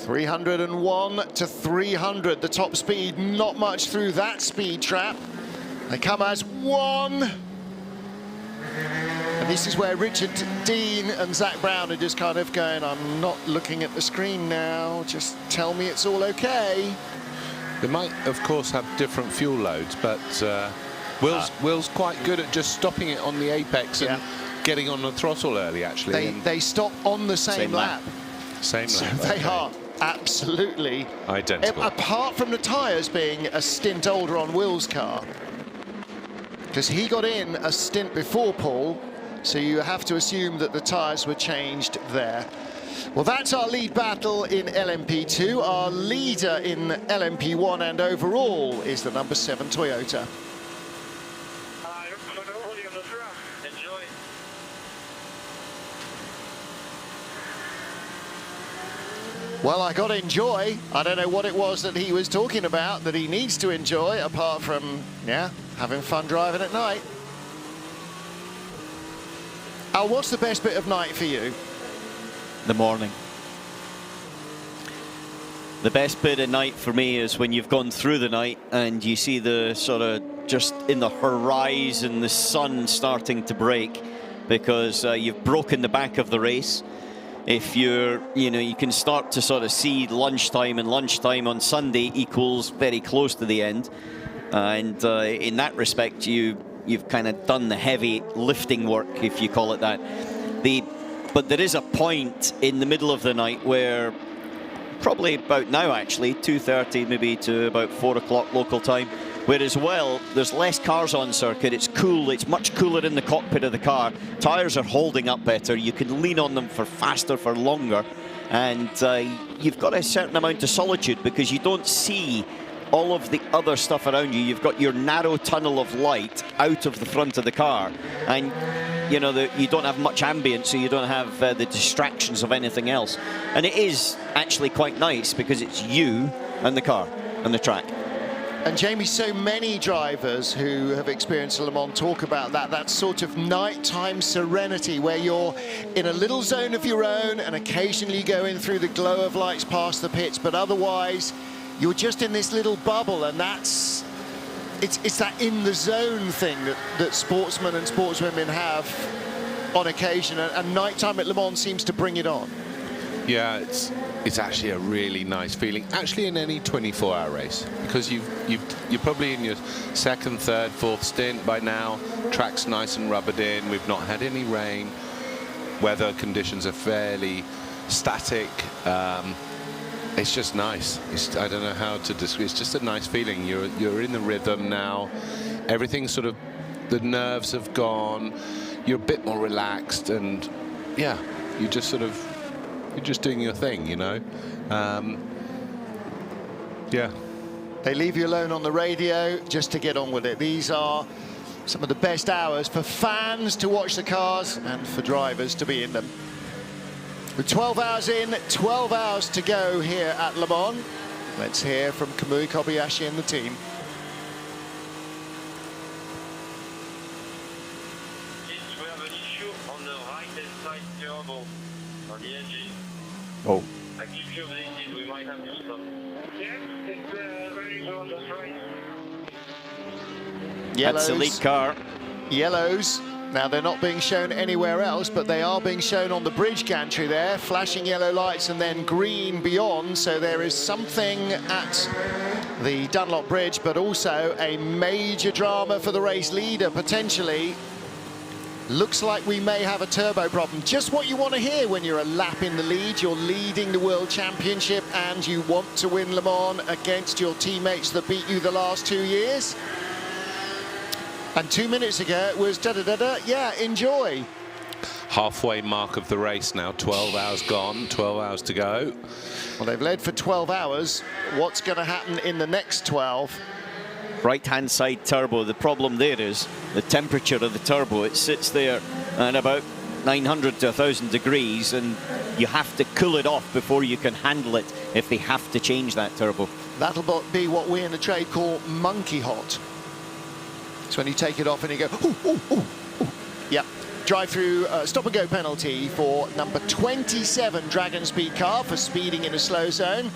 301 to 300, the top speed, not much through that speed trap. They come as one. And this is where Richard Dean and Zach Brown are just kind of going, I'm not looking at the screen now, just tell me it's all okay. They might, of course, have different fuel loads, but Will's quite good at just stopping it on the apex and getting on the throttle early, actually. They stop on the same lap. Same so lap. They are absolutely identical. Apart from the tyres being a stint older on Will's car, because he got in a stint before Paul, so you have to assume that the tyres were changed there. Well, that's our lead battle in LMP2. Our leader in LMP1 and overall is the number 7 Toyota. Well, I got to enjoy. I don't know what it was that he was talking about that he needs to enjoy, apart from, having fun driving at night. Al, what's the best bit of night for you? The morning. The best bit of night for me is when you've gone through the night and you see the sort of just in the horizon, the sun starting to break, because you've broken the back of the race. If you're, you can start to sort of see lunchtime, and lunchtime on Sunday equals very close to the end. And in that respect, you've kind of done the heavy lifting work, if you call it that. But there is a point in the middle of the night where, probably about now actually, 2:30 maybe to about 4 o'clock local time, where as well, there's less cars on circuit, it's cool, it's much cooler in the cockpit of the car, tyres are holding up better, you can lean on them for faster, for longer, and you've got a certain amount of solitude because you don't see all of the other stuff around you. You've got your narrow tunnel of light out of the front of the car, and you don't have much ambient, so you don't have the distractions of anything else. And it is actually quite nice because it's you and the car and the track. And Jamie, so many drivers who have experienced Le Mans talk about that sort of nighttime serenity where you're in a little zone of your own and occasionally going through the glow of lights past the pits, but otherwise you're just in this little bubble, and it's that in the zone thing that sportsmen and sportswomen have on occasion, and nighttime at Le Mans seems to bring it on. Yeah, it's actually a really nice feeling, actually, in any 24-hour race, because you're probably in your second, third, fourth stint by now. Track's nice and rubbered in. We've not had any rain. Weather conditions are fairly static. It's just nice. I don't know how to describe. It's just a nice feeling. You're in the rhythm now. Everything's sort of, the nerves have gone. You're a bit more relaxed, and yeah, you just sort of. You're just doing your thing, yeah. They leave you alone on the radio just to get on with it. These are some of the best hours for fans to watch the cars and for drivers to be in them. With 12 hours in, 12 hours to go here at Le Mans. Let's hear from Kamui Kobayashi and the team. We have an issue on the right-hand side turbo on the engine. Oh. I keep you updated, we might have to stop. Yes, it's very good on the right. Yellows. That's the lead car. Yellows. Now, they're not being shown anywhere else, but they are being shown on the bridge gantry there, flashing yellow lights and then green beyond. So there is something at the Dunlop Bridge, but also a major drama for the race leader, potentially. Looks like we may have a turbo problem. Just what you want to hear when you're a lap in the lead. You're leading the World Championship and you want to win Le Mans against your teammates that beat you the last 2 years. And 2 minutes ago it was da-da-da-da, yeah, enjoy. Halfway mark of the race now, 12 hours gone, 12 hours to go. Well, they've led for 12 hours. What's going to happen in the next 12? Right-hand side turbo, the problem there is the temperature of the turbo. It sits there at about 900 to 1,000 degrees, and you have to cool it off before you can handle it if they have to change that turbo. That'll be what we in the trade call monkey hot. It's when you take it off and you go, ooh, ooh, ooh, ooh. Yep. drive-through stop-and-go penalty for number 27 Dragon Speed car for speeding in a slow zone.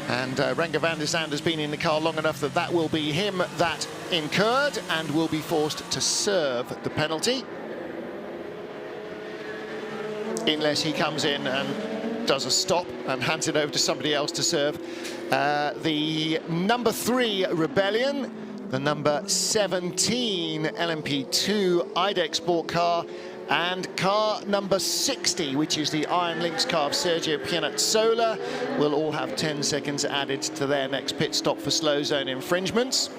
And Renger van der Zand has been in the car long enough that that will be him that incurred and will be forced to serve the penalty. Unless he comes in and does a stop and hands it over to somebody else to serve. The number 3 Rebellion, the number 17 LMP2 IDEX Sport car, and car number 60, which is the Iron Lynx car of Sergio Pianazzola, will all have 10 seconds added to their next pit stop for slow zone infringements.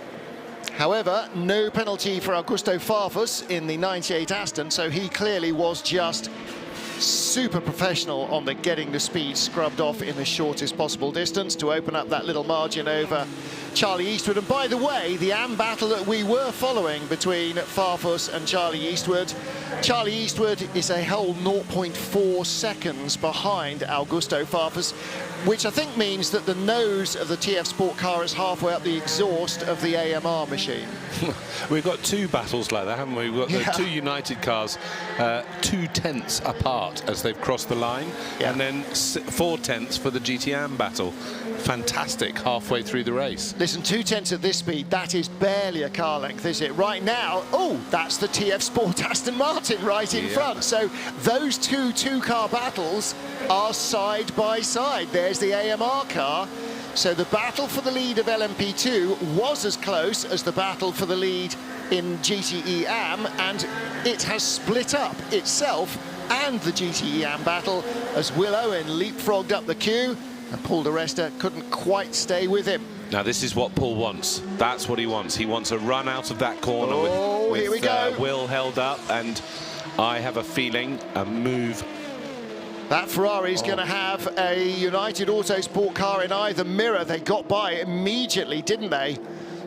However, no penalty for Augusto Farfus in the 98 Aston, so he clearly was just super professional on the getting the speed scrubbed off in the shortest possible distance to open up that little margin over Charlie Eastwood. And by the way, the AM battle that we were following between Farfus and Charlie Eastwood is a whole 0.4 seconds behind Augusto Farfus, which I think means that the nose of the TF Sport car is halfway up the exhaust of the AMR machine. We've got 2 battles like that, haven't we? We've got the 2 United cars 2/10 apart as they've crossed the line, and then 4/10 for the GT-AM battle. Fantastic halfway through the race. Listen, 2/10 at this speed, that is barely a car length, is it? Right now, oh, that's the TF Sport Aston Martin right in front. So those two car battles are side by side. There's the AMR car. So the battle for the lead of LMP2 was as close as the battle for the lead in GTE AM, and it has split up itself and the GTE AM battle as Will Owen leapfrogged up the queue, and Paul di Resta couldn't quite stay with him. Now this is what Paul wants. That's what he wants. He wants a run out of that corner with here we go. Will held up, and I have a feeling a move. That Ferrari's going to have a United Autosport car in either mirror. They got by immediately, didn't they?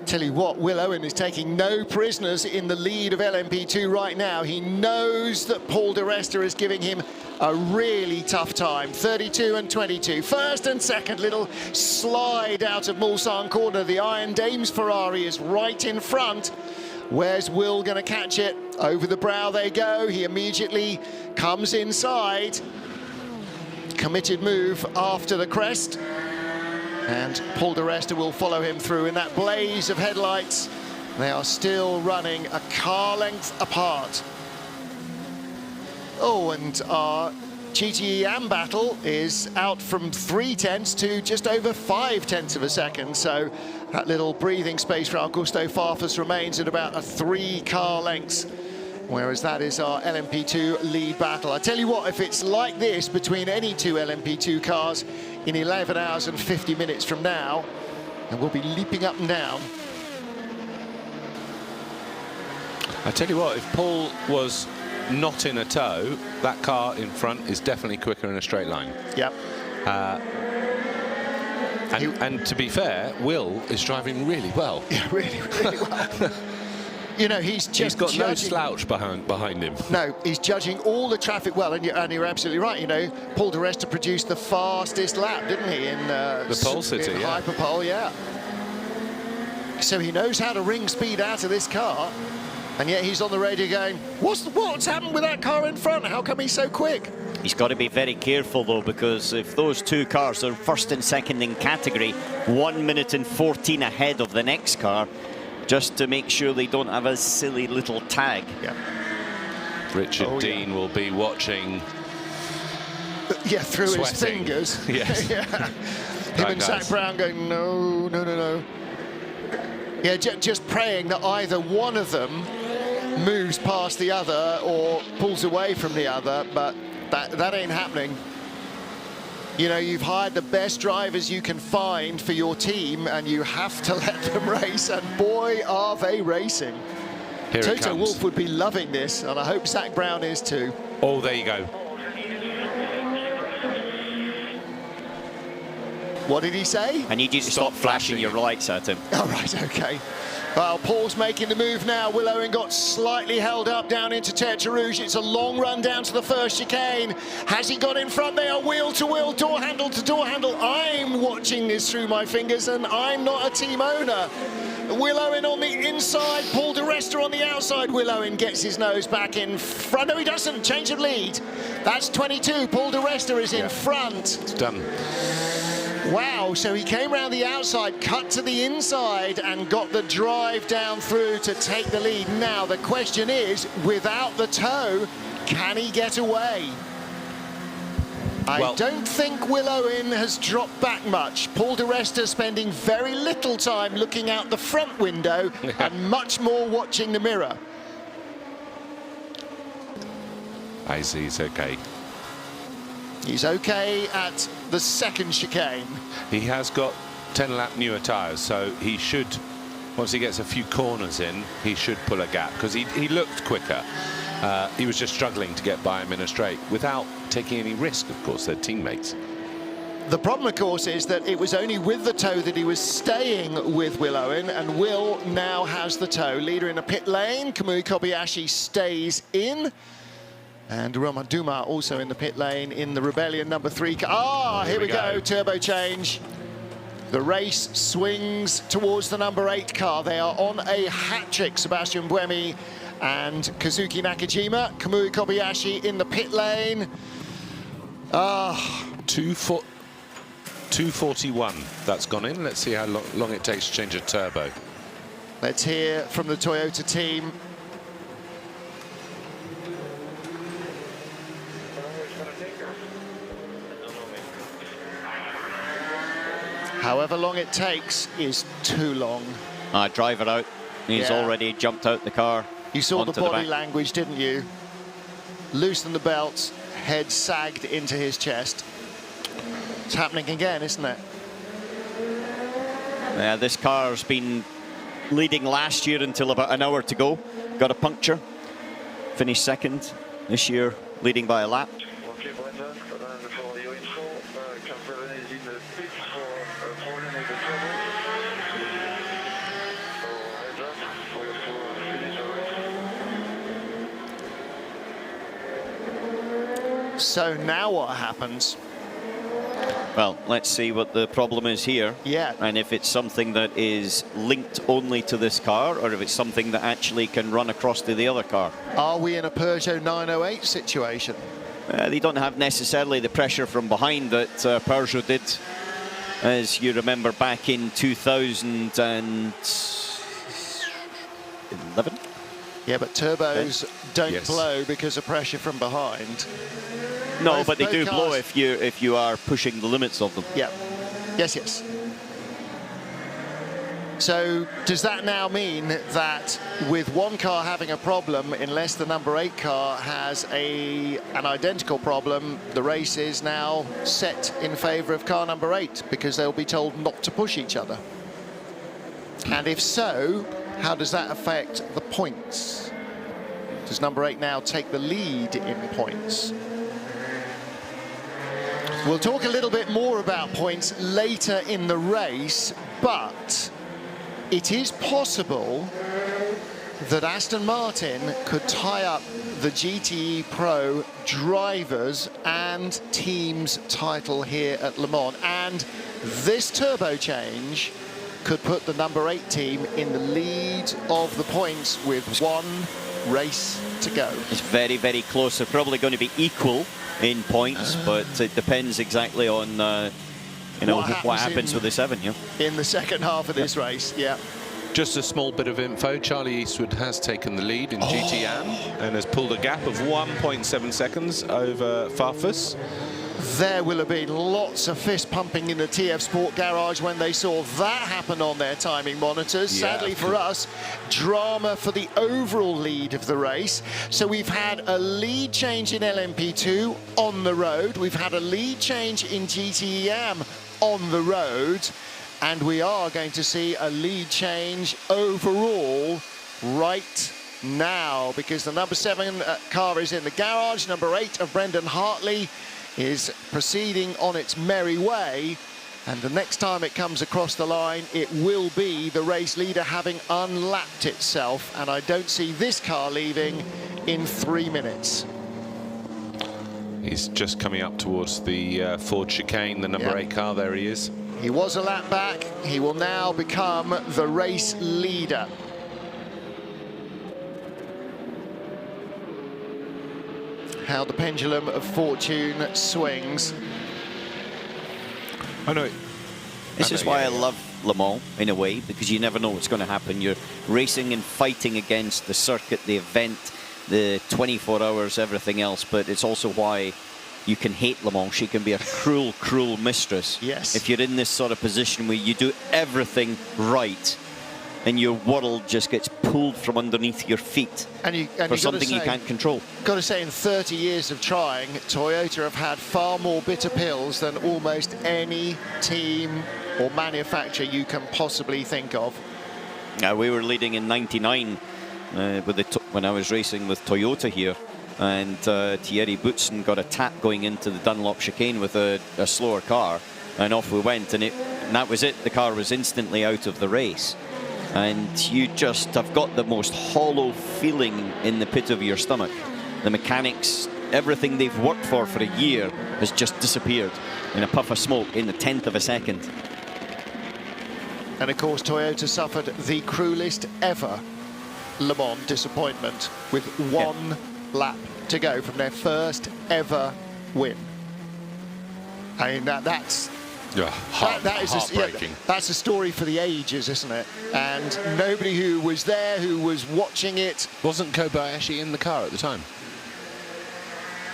Tell you what, Will Owen is taking no prisoners in the lead of LMP2 right now. He knows that Paul di Resta is giving him a really tough time. 32 and 22. First and second, little slide out of Mulsanne corner. The Iron Dames Ferrari is right in front. Where's Will going to catch it? Over the brow they go. He immediately comes inside. Committed move after the crest. And Paul di Resta will follow him through in that blaze of headlights. They are still running a car length apart. Oh, and our GTE AM battle is out from 3/10 to just over 5/10 of a second. So that little breathing space for Augusto Farfus remains at about a 3 car lengths. Whereas that is our LMP2 lead battle. I tell you what, if it's like this between any 2 LMP2 cars in 11 hours and 50 minutes from now, then we'll be leaping up and down. I tell you what, if Paul was not in a tow, that car in front is definitely quicker in a straight line. Yep. And to be fair, Will is driving really well. Yeah, really well. You know, he's got judging, no slouch behind him. No, he's judging all the traffic well, and you're absolutely right. You know, Paul di Resta produced the fastest lap, didn't he, in the Pole City, in Hyperpole, yeah. So he knows how to wring speed out of this car, and yet he's on the radio going, what's happened with that car in front? How come he's so quick? He's got to be very careful, though, because if those 2 cars are first and second in category, 1 minute and 14 ahead of the next car, just to make sure they don't have a silly little tag. Yeah. Richard Dean will be watching. Yeah, through sweating. his fingers. Yes. Yeah. Him and Zach Brown going, no. Yeah, just praying that either one of them moves past the other or pulls away from the other, but that ain't happening. You know, you've hired the best drivers you can find for your team, and you have to let them race, and boy, are they racing. Here Toto Wolff would be loving this, and I hope Zach Brown is too. Oh, there you go. What did he say? I need you to stop flashing your lights at him. All right, okay. Well, Paul's making the move now. Will Owen got slightly held up down into Tertre Rouge. It's a long run down to the first chicane. Has he got in front? They are wheel to wheel, door handle to door handle. I'm watching this through my fingers, and I'm not a team owner. Will Owen on the inside, Paul di Resta on the outside. Will Owen gets his nose back in front. No, he doesn't. Change of lead. That's 22. Paul di Resta is in front. It's done. Wow, so he came round the outside, cut to the inside, and got the drive down through to take the lead. Now, the question is, without the toe, can he get away? I don't think Will Owen has dropped back much. Paul di Resta spending very little time looking out the front window and much more watching the mirror. I see, he's okay. He's okay at the second chicane. He has got 10-lap newer tyres, so he should, once he gets a few corners in, he should pull a gap, because he looked quicker. He was just struggling to get by him in a straight without taking any risk, of course, they're teammates. The problem, of course, is that it was only with the toe that he was staying with Will Owen, and Will now has the toe. Leader in the pit lane, Kamui Kobayashi stays in. And Romain Dumas also in the pit lane in the Rebellion number 3 car. Ah, here we go, turbo change. The race swings towards the number 8 car. They are on a hat-trick, Sebastian Buemi and Kazuki Nakajima. Kamui Kobayashi in the pit lane. 241, that's gone in. Let's see how long it takes to change a turbo. Let's hear from the Toyota team. However long it takes is too long. Driver out. He's already jumped out the car. You saw the body language, didn't you? Loosened the belt, head sagged into his chest. It's happening again, isn't it? Yeah, this car's been leading last year until about an hour to go. Got a puncture. Finished second. This year, leading by a lap. Okay, Brendan, for your info, Campbell is in the pit for a problem with the turbo. So heads up for you to finish the race. So now what happens? Well, let's see what the problem is here. Yeah. And if it's something that is linked only to this car, or if it's something that actually can run across to the other car. Are we in a Peugeot 908 situation? They don't have necessarily the pressure from behind that Peugeot did, as you remember back in 2011. Yeah, but turbos don't blow because of pressure from behind. No, but they do blow if you are pushing the limits of them. Yeah. Yes, yes. So does that now mean that with one car having a problem, unless the number 8 car has an identical problem, the race is now set in favour of car number 8 because they'll be told not to push each other? And if so, how does that affect the points? Does number 8 now take the lead in points? We'll talk a little bit more about points later in the race, but it is possible that Aston Martin could tie up the GTE Pro drivers and teams title here at Le Mans, and this turbo change could put the number 8 team in the lead of the points with one race to go. It's very, very close. They're probably going to be equal in points, but it depends exactly on what happens with the 7. In the second half of this race. Just a small bit of info. Charlie Eastwood has taken the lead in GTM and has pulled a gap of 1.7 seconds over Farfus. There will have been lots of fist pumping in the TF Sport garage when they saw that happen on their timing monitors. Sadly for us, drama for the overall lead of the race. So we've had a lead change in LMP2 on the road. We've had a lead change in GTEM on the road. And we are going to see a lead change overall right now, because the number 7 car is in the garage. Number 8 of Brendan Hartley is proceeding on its merry way, and the next time it comes across the line, it will be the race leader having unlapped itself, and I don't see this car leaving in 3 minutes. He's just coming up towards the Ford chicane, the number 8 car. There he is. He was a lap back. He will now become the race leader. How the pendulum of fortune swings. I know. This is why I love Le Mans, in a way, because you never know what's going to happen. You're racing and fighting against the circuit, the event, the 24 hours, everything else, but it's also why you can hate Le Mans. She can be a cruel, cruel mistress. Yes. If you're in this sort of position where you do everything right and your world just gets pulled from underneath your feet for something you can't control. Got to say, in 30 years of trying, Toyota have had far more bitter pills than almost any team or manufacturer you can possibly think of. We were leading in '99 when I was racing with Toyota here, and Thierry Boutsen got a tap going into the Dunlop chicane with a slower car, and off we went, and that was it. The car was instantly out of the race. And you just have got the most hollow feeling in the pit of your stomach. The mechanics, everything they've worked for a year has just disappeared in a puff of smoke in the 10th of a second. And of course, Toyota suffered the cruelest ever Le Mans disappointment with one lap to go from their first ever win. I mean, that's... Yeah, heartbreaking. That's a story for the ages, isn't it? And nobody who was there, who was watching it... Wasn't Kobayashi in the car at the time?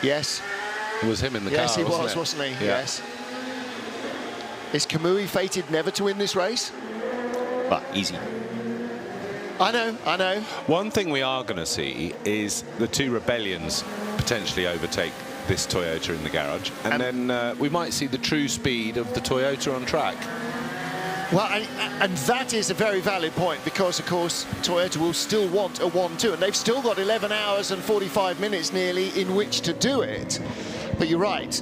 Yes. It was him in the car, Yes, he was, wasn't he? Yeah. Yes. Is Kamui fated never to win this race? But easy. I know. One thing we are going to see is the two Rebellions potentially overtake this Toyota in the garage, and then we might see the true speed of the Toyota on track. Well, and that is a very valid point, because, of course, Toyota will still want a 1-2, and they've still got 11 hours and 45 minutes nearly in which to do it. But you're right.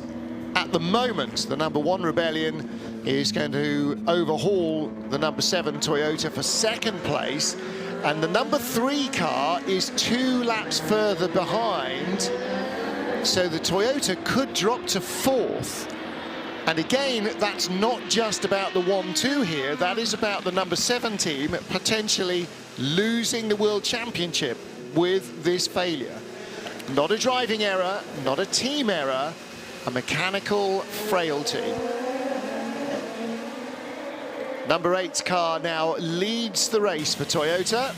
At the moment, the number 1 Rebellion is going to overhaul the number 7 Toyota for second place, and the number 3 car is 2 laps further behind. So the Toyota could drop to 4th. And again, that's not just about the 1-2 here. That is about the number 7 team potentially losing the World Championship with this failure. Not a driving error, not a team error, a mechanical frailty. Number 8's car now leads the race for Toyota.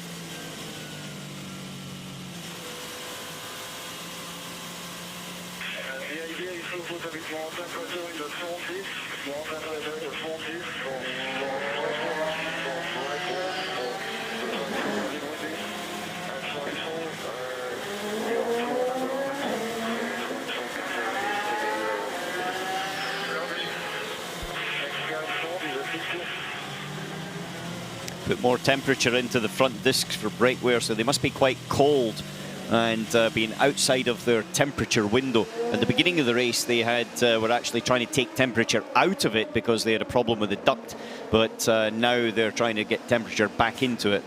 Put more temperature into the front discs for brake wear, so they must be quite cold and being outside of their temperature window. At the beginning of the race, they were actually trying to take temperature out of it because they had a problem with the duct, but now they're trying to get temperature back into it.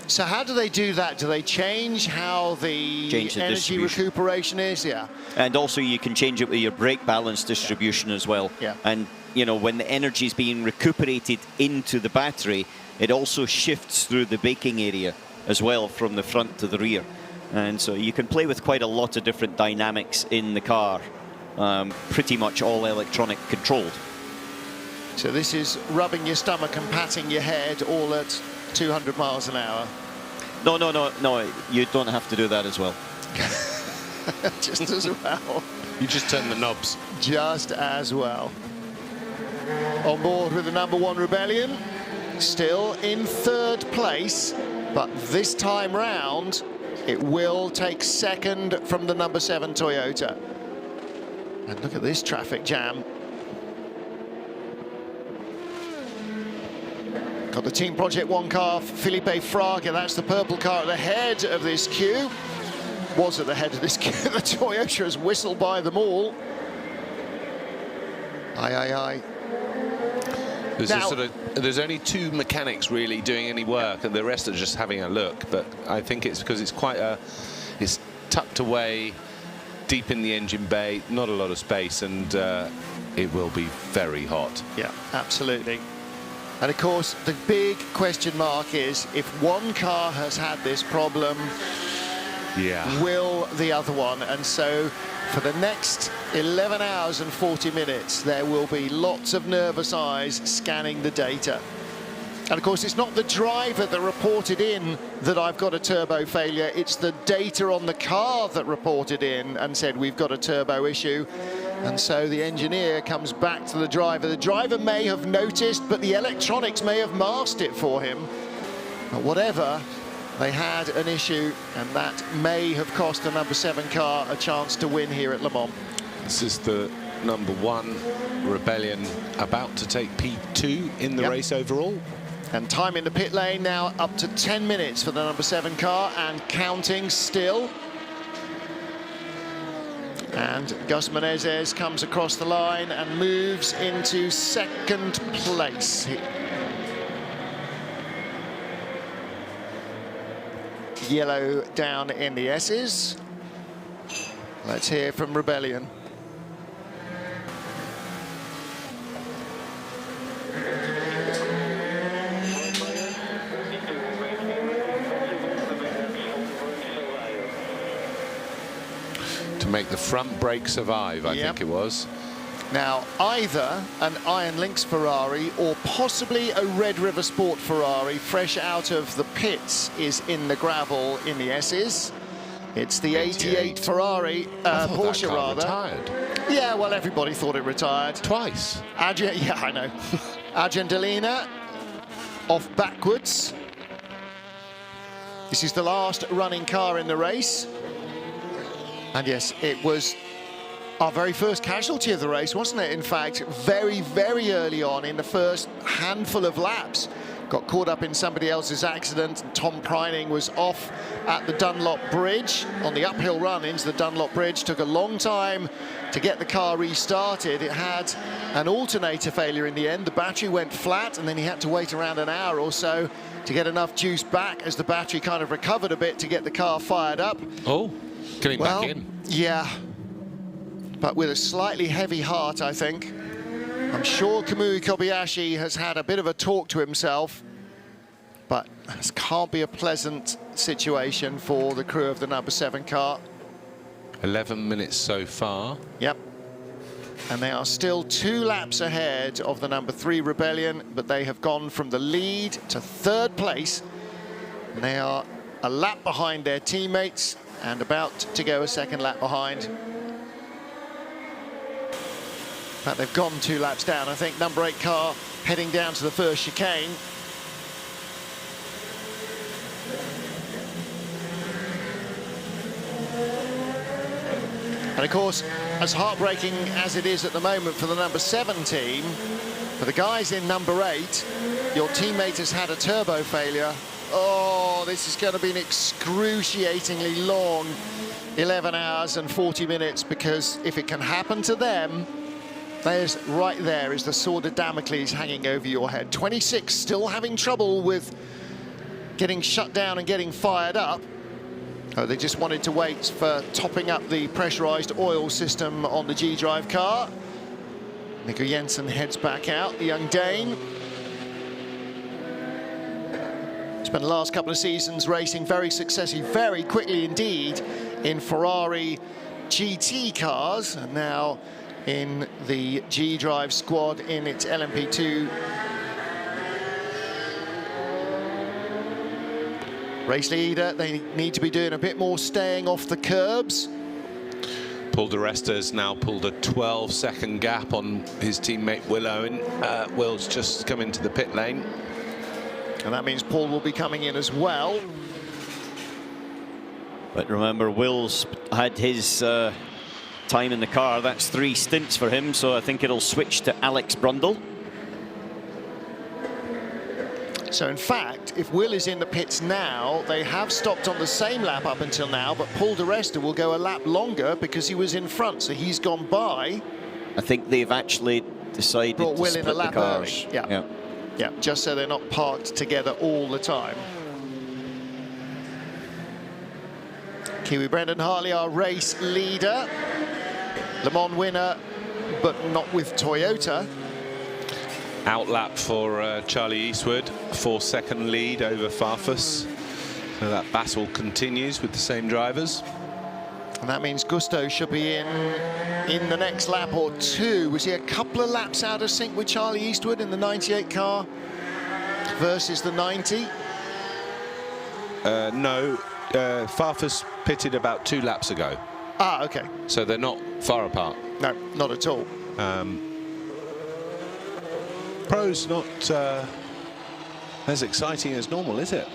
So how do they do that? Do they change how the energy recuperation is? Yeah. And also you can change it with your brake balance distribution as well. Yeah. And you know, when the energy is being recuperated into the battery, it also shifts through the baking area as well, from the front to the rear. And so you can play with quite a lot of different dynamics in the car, pretty much all electronic controlled. So this is rubbing your stomach and patting your head all at 200 miles an hour. No, you don't have to do that as well. Just as well. You just turn the knobs. Just as well. On board with the number 1 Rebellion, still in 3rd place, but this time round it will take 2nd from the number 7 Toyota. And look at this traffic jam. Got the Team Project 1 car, Felipe Fraga, that's the purple car at the head of this queue. Was at the head of this queue. The Toyota has whistled by them all. Aye. There's only 2 mechanics really doing any work, and the rest are just having a look. But I think it's because it's tucked away deep in the engine bay, not a lot of space, and it will be very hot. Yeah, absolutely. And of course, the big question mark is, if one car has had this problem, will the other one? And so for the next 11 hours and 40 minutes, there will be lots of nervous eyes scanning the data. And of course, it's not the driver that reported in that I've got a turbo failure, it's the data on the car that reported in and said we've got a turbo issue. And so the engineer comes back to the driver. The driver may have noticed, but the electronics may have masked it for him. But whatever, they had an issue, and that may have cost the number 7 car a chance to win here at Le Mans. This is the number 1 Rebellion about to take P2 in the race overall. And time in the pit lane now up to 10 minutes for the number 7 car, and counting still. And Gus Menezes comes across the line and moves into 2nd place. Yellow down in the S's. Let's hear from Rebellion. To make the front brake survive, I think it was. Now, either an Iron Lynx Ferrari or possibly a Red River Sport Ferrari, fresh out of the pits, is in the gravel in the S's. It's the 88 Ferrari, Porsche rather. Retired. Yeah, well, everybody thought it retired. Twice. Yeah, I know. Argendelina off backwards. This is the last running car in the race. And yes, it was our very first casualty of the race, wasn't it? In fact, very, very early on in the first handful of laps. Got caught up in somebody else's accident, and Tom Preining was off at the Dunlop Bridge on the uphill run into the Dunlop Bridge. Took a long time to get the car restarted. It had an alternator failure in the end. The battery went flat, and then he had to wait around an hour or so to get enough juice back as the battery kind of recovered a bit to get the car fired up. Oh, coming back in. Yeah, but with a slightly heavy heart, I think. I'm sure Kamui Kobayashi has had a bit of a talk to himself, but this can't be a pleasant situation for the crew of the number 7 car. 11 minutes so far. Yep. And they are still 2 laps ahead of the number 3 Rebellion, but they have gone from the lead to 3rd place. And they are a lap behind their teammates and about to go a 2nd lap behind. In fact, they've gone 2 laps down. I think number 8 car heading down to the first chicane. And of course, as heartbreaking as it is at the moment for the number 7 team, for the guys in number 8, your teammate has had a turbo failure. Oh, this is going to be an excruciatingly long 11 hours and 40 minutes, because if it can happen to them, there's right there is the sword of Damocles hanging over your head. 26 still having trouble with getting shut down and getting fired up. Oh, they just wanted to wait for topping up the pressurized oil system on the G-Drive car. Nico Jensen heads back out, the young Dane. Spent the last couple of seasons racing very successfully, very quickly indeed, in Ferrari GT cars, and now in the G-Drive squad in its LMP2 race leader. They need to be doing a bit more staying off the curbs. Paul di Resta has now pulled a 12-second gap on his teammate Will Owen. Will's just come into the pit lane. And that means Paul will be coming in as well. But remember, Will's had his time in the car. That's 3 stints for him, so I think it'll switch to Alex Brundle. So in fact, if Will is in the pits now, they have stopped on the same lap up until now, but Paul di Resta will go a lap longer because he was in front, so he's gone by. I think they've actually decided brought to Will split in a lap the cars. early. Yeah, just so they're not parked together all the time. Kiwi Brendan Hartley, our race leader. Le Mans winner but not with Toyota. Outlap for Charlie Eastwood, 4-second lead over Farfus. So that battle continues with the same drivers. And that means Gusto should be in the next lap or two. Was he a couple of laps out of sync with Charlie Eastwood in the 98 car versus the 90? No, Farfus pitted about 2 laps ago. Ah, okay. So they're not far apart. No, not at all. Pro's not as exciting as normal, is it?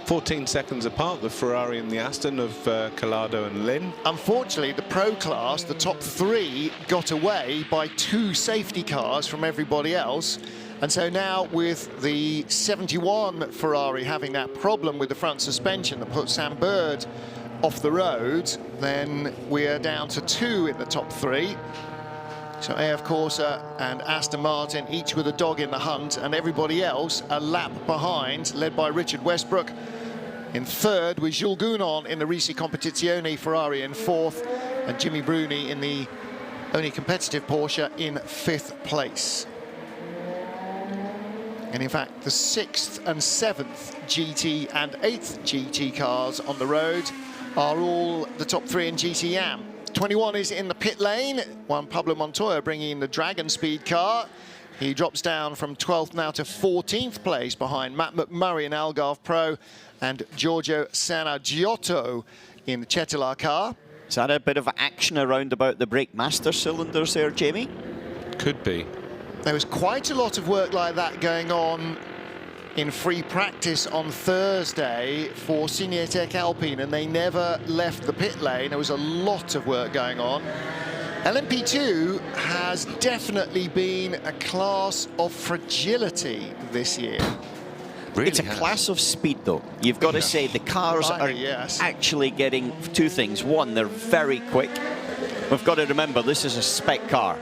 14 seconds apart, the Ferrari and the Aston of Collado and Lynn. Unfortunately, the Pro class, the top 3, got away by 2 safety cars from everybody else. And so now with the 71 Ferrari having that problem with the front suspension that puts Sam Bird off the road, then we're down to 2 in the top 3. So AF Corsa and Aston Martin, each with a dog in the hunt, and everybody else a lap behind, led by Richard Westbrook. In 3rd with Jules Gounon in the Risi Competizione Ferrari in 4th, and Jimmy Bruni in the only competitive Porsche in 5th place. And in fact, the 6th and 7th GT and 8th GT cars on the road are all the top 3 in GT-AM. 21 is in the pit lane. Juan Pablo Montoya bringing in the Dragon Speed car. He drops down from 12th now to 14th place behind Matt McMurray in Algarve Pro and Giorgio Sanaggiotto in the Cetilar car. Is that a bit of action around about the brake master cylinders there, Jamie? Could be. There was quite a lot of work like that going on in free practice on Thursday for Cineatec Alpine, and they never left the pit lane. There was a lot of work going on. LMP2 has definitely been a class of fragility this year. Really it's a class of speed, though. You've got to say the cars are actually getting 2 things. One, they're very quick. We've got to remember this is a spec car,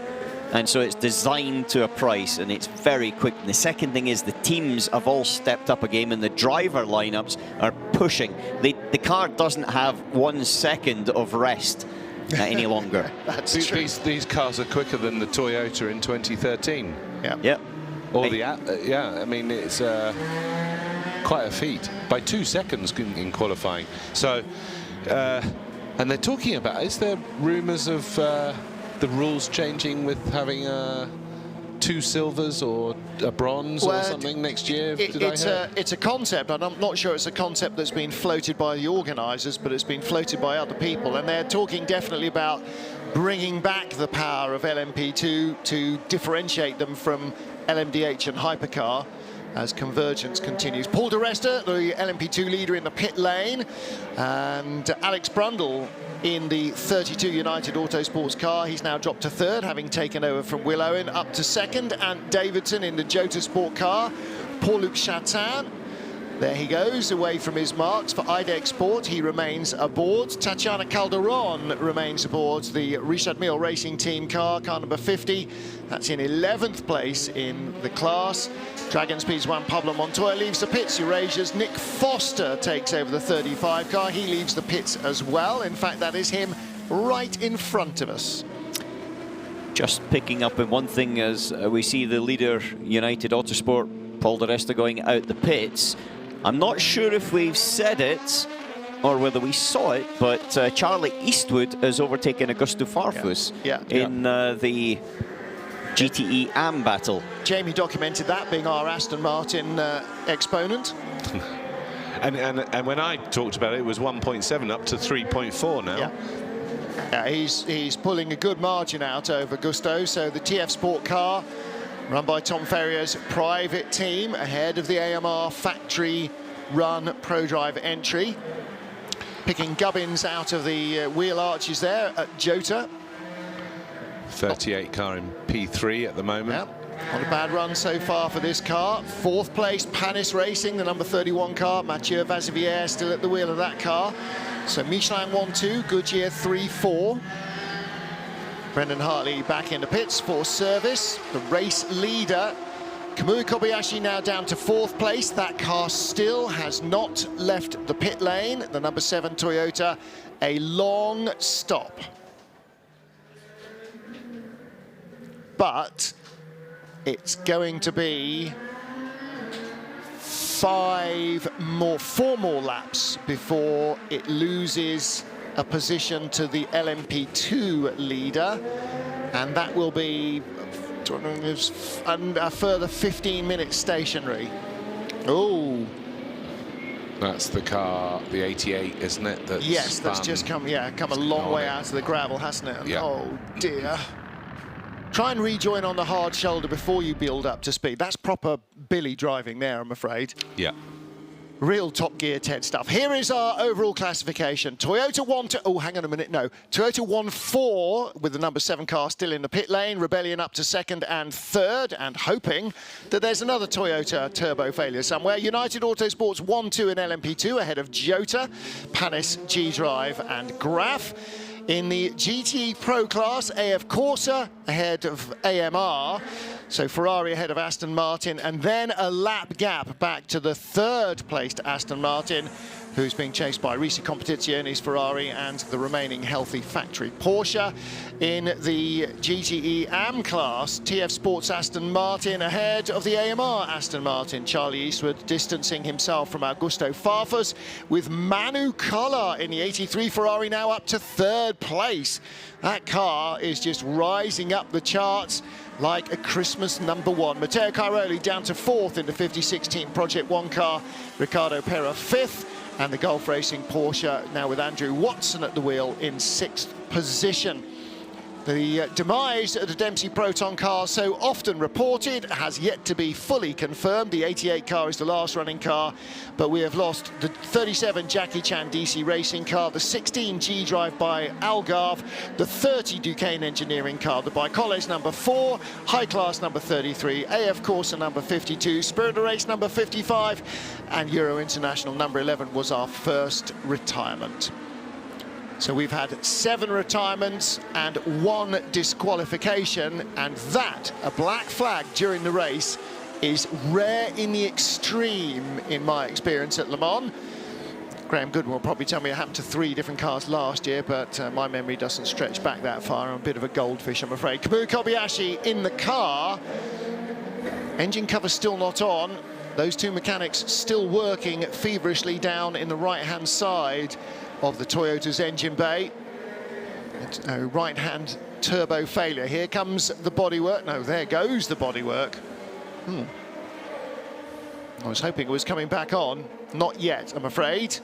and so it's designed to a price, and it's very quick. And the second thing is the teams have all stepped up a game, and the driver lineups are pushing. The car doesn't have 1 second of rest any longer. That's true. These cars are quicker than the Toyota in 2013. Yeah. Yep. Or yeah, I mean, it's quite a feat. By 2 seconds in qualifying. So, and they're talking about, is there rumours of the rules changing with having 2 silvers or a bronze or something next year? It's a concept, and I'm not sure it's a concept that's been floated by the organisers, but it's been floated by other people, and they're talking definitely about bringing back the power of LMP2 to differentiate them from LMDH and Hypercar as convergence continues. Paul Di Resta, the LMP2 leader in the pit lane, and Alex Brundle in the 32 United Autosports car. He's now dropped to 3rd, having taken over from Will Owen, up to 2nd. And Davidson in the Jota Sport car. Paul-Luc Chatin, there he goes, away from his marks for IDEX Sport. He remains aboard. Tatiana Calderon remains aboard the Richard Mille Racing Team car number 50. That's in 11th place in the class. Dragon Speed's Juan Pablo Montoya leaves the pits. Eurasia's Nick Foster takes over the 35 car. He leaves the pits as well. In fact, that is him right in front of us. Just picking up on one thing as we see the leader, United Autosport, Paul Di Resta, going out the pits. I'm not sure if we've said it or whether we saw it, but Charlie Eastwood has overtaken Augusto Farfus in the GTE-AM battle. Jamie documented that, being our Aston Martin exponent. and when I talked about it, it was 1.7 up to 3.4 now. Yeah, he's pulling a good margin out over Gusto. So the TF Sport car, run by Tom Ferrier's private team, ahead of the AMR factory-run ProDrive entry. Picking gubbins out of the wheel arches there at Jota. 38 car in P3 at the moment. Yep. Not a bad run so far for this car. 4th place, Panis Racing, the number 31 car. Mathieu Vazivière still at the wheel of that car. So Michelin 1-2, Goodyear 3-4. Brendan Hartley back in the pits for service. The race leader, Kamui Kobayashi, now down to 4th place. That car still has not left the pit lane. The number 7 Toyota, a long stop. but it's going to be 4 more laps before it loses a position to the LMP2 leader, and that will be a further 15 minutes stationary. Oh, that's the car, the 88, isn't it? That's yes, that's just come a long way out of the gravel, hasn't it? Yeah. Oh dear. Try and rejoin on the hard shoulder before you build up to speed. That's proper Billy driving there, I'm afraid. Yeah. Real Top Gear Ted stuff. Here is our overall classification. Toyota 1-2, oh, hang on a minute, no. Toyota 1-4 with the number 7 car still in the pit lane. Rebellion up to 2nd and 3rd, and hoping that there's another Toyota turbo failure somewhere. United Autosports 1-2 in LMP2 ahead of Jota, Panis, G-Drive and Graf. In the GT Pro class, AF Corsa ahead of AMR. So Ferrari ahead of Aston Martin, and then a lap gap back to the 3rd placed Aston Martin, who's being chased by Risi Competizione's Ferrari and the remaining healthy factory Porsche. In the GTE AM class, TF Sports Aston Martin ahead of the AMR Aston Martin. Charlie Eastwood distancing himself from Augusto Farfus, with Manu Collar in the 83 Ferrari now up to 3rd place. That car is just rising up the charts like a Christmas #1. Matteo Cairoli down to 4th in the 56 Team Project 1 car. Ricardo Pera 5th. And the Gulf Racing Porsche now with Andrew Watson at the wheel in 6th position. The demise of the Dempsey Proton car, so often reported, has yet to be fully confirmed. The 88 car is the last running car, but we have lost the 37 Jackie Chan DC Racing car, the 16 G-Drive by Algarve, the 30 Duquesne Engineering car, the Bicoles number 4, High Class number 33, AF Corsa number 52, Spirit of Race number 55, and Euro International number 11 was our first retirement. So we've had 7 retirements and 1 disqualification, and that, a black flag during the race, is rare in the extreme in my experience at Le Mans. Graham Goodwin will probably tell me it happened to 3 different cars last year, but my memory doesn't stretch back that far. I'm a bit of a goldfish, I'm afraid. Kamui Kobayashi in the car. Engine cover still not on. Those 2 mechanics still working feverishly down in the right-hand side of the Toyota's engine bay. It's a right-hand turbo failure. Here comes the bodywork. No, there goes the bodywork. I was hoping it was coming back on. Not yet, I'm afraid.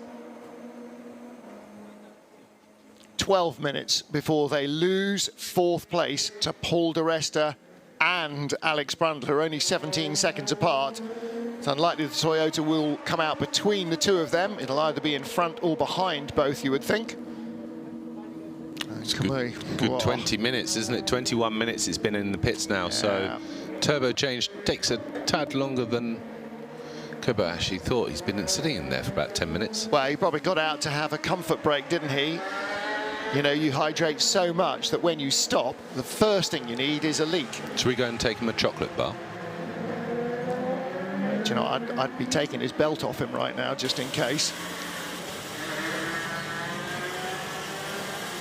12 minutes before they lose 4th place to Paul di Resta and Alex Brundle, only 17 seconds apart. It's unlikely the Toyota will come out between the 2 of them. It'll either be in front or behind both, you would think. It's good 20 minutes, isn't it? 21 minutes it's been in the pits now, so turbo change takes a tad longer than Kobayashi thought. He's been sitting in there for about 10 minutes. Well, he probably got out to have a comfort break, didn't he? You know, you hydrate so much that when you stop, the first thing you need is a leak. Should we go and take him a chocolate bar? Do you know, I'd be taking his belt off him right now, just in case.